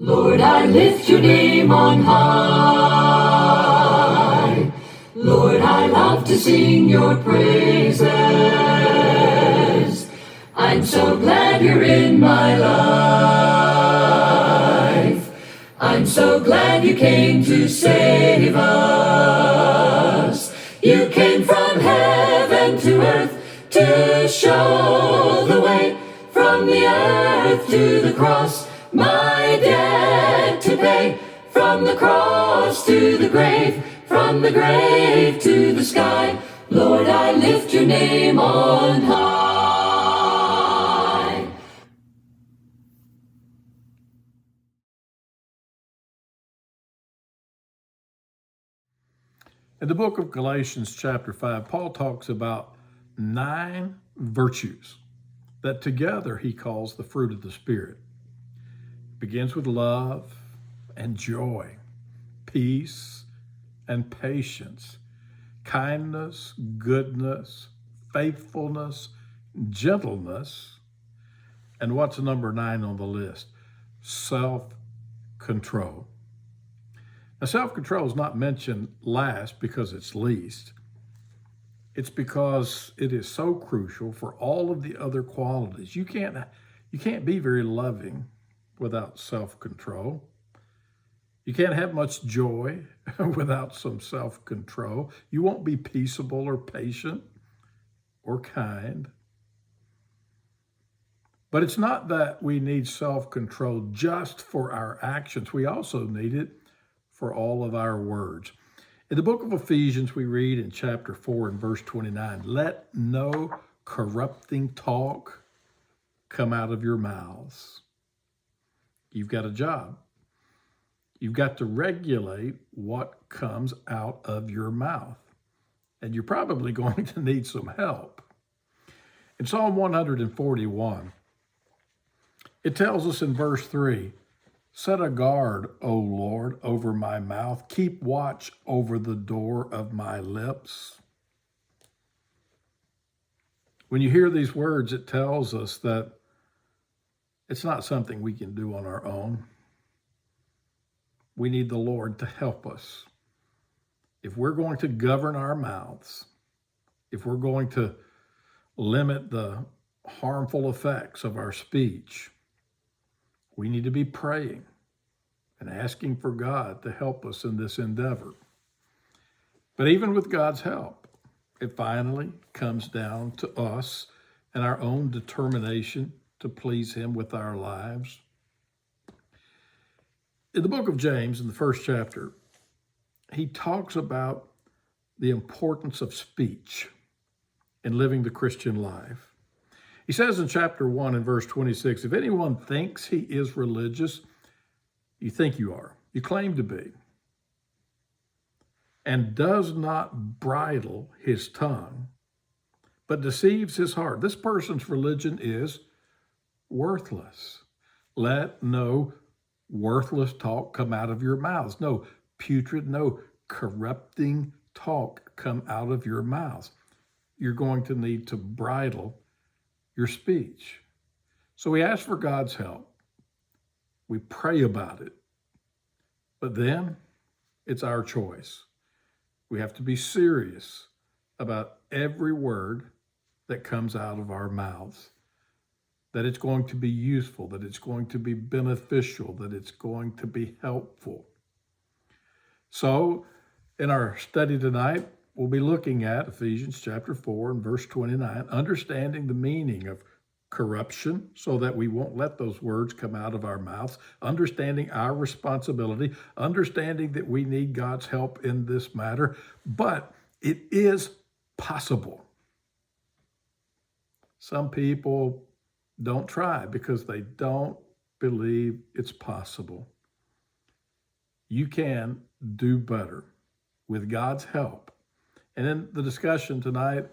Lord, I lift your name on high. Lord, I love to sing your praises. I'm so glad you're in my life. I'm so glad you came to save us. You came from heaven to earth to show the way, from the earth to the cross, my debt to pay. From the cross to the grave, from the grave to the sky, Lord, I lift your name on high. In the book of Galatians, chapter 5, Paul talks about 9 virtues that together he calls the fruit of the Spirit. It begins with love and joy, peace and patience, kindness, goodness, faithfulness, gentleness, and what's number 9 on the list? Self-control. Now, self-control is not mentioned last because it's least. It's because it is so crucial for all of the other qualities. You can't be very loving without self-control. You can't have much joy without some self-control. You won't be peaceable or patient or kind. But it's not that we need self-control just for our actions. We also need it for all of our words. In the book of Ephesians, we read in chapter 4 and verse 29, let no corrupting talk come out of your mouths. You've got a job. You've got to regulate what comes out of your mouth. And you're probably going to need some help. In Psalm 141, it tells us in verse 3, set a guard, O Lord, over my mouth. Keep watch over the door of my lips. When you hear these words, it tells us that it's not something we can do on our own. We need the Lord to help us. If we're going to govern our mouths, if we're going to limit the harmful effects of our speech, we need to be praying and asking for God to help us in this endeavor. But even with God's help, it finally comes down to us and our own determination to please Him with our lives. In the book of James, in the first chapter, he talks about the importance of speech in living the Christian life. He says in chapter 1 and verse 26, if anyone thinks he is religious, you think you are, you claim to be, and does not bridle his tongue, but deceives his heart, this person's religion is worthless. Let no worthless talk come out of your mouths. No putrid, no corrupting talk come out of your mouths. You're going to need to bridle your speech. So we ask for God's help. We pray about it. But then it's our choice. We have to be serious about every word that comes out of our mouths, that it's going to be useful, that it's going to be beneficial, that it's going to be helpful. So in our study tonight, we'll be looking at Ephesians chapter 4 and verse 29, understanding the meaning of corruption so that we won't let those words come out of our mouths, understanding our responsibility, understanding that we need God's help in this matter, but it is possible. Some people don't try because they don't believe it's possible. You can do better with God's help. And in the discussion tonight,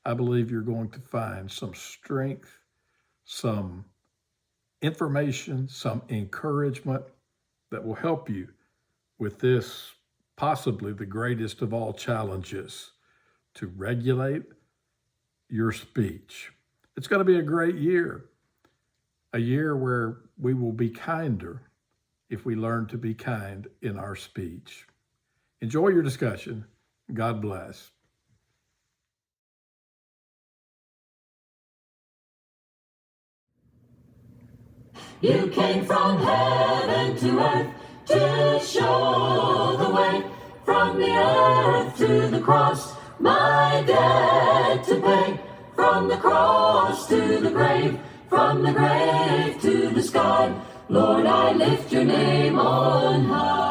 I believe you're going to find some strength, some information, some encouragement that will help you with this, possibly the greatest of all challenges, to regulate your speech. It's going to be a great year, a year where we will be kinder if we learn to be kind in our speech. Enjoy your discussion. God bless. You came from heaven to earth to show the way, from the earth to the cross, my debt to pay, from the cross to the grave, from the grave to the sky. Lord, I lift your name on high.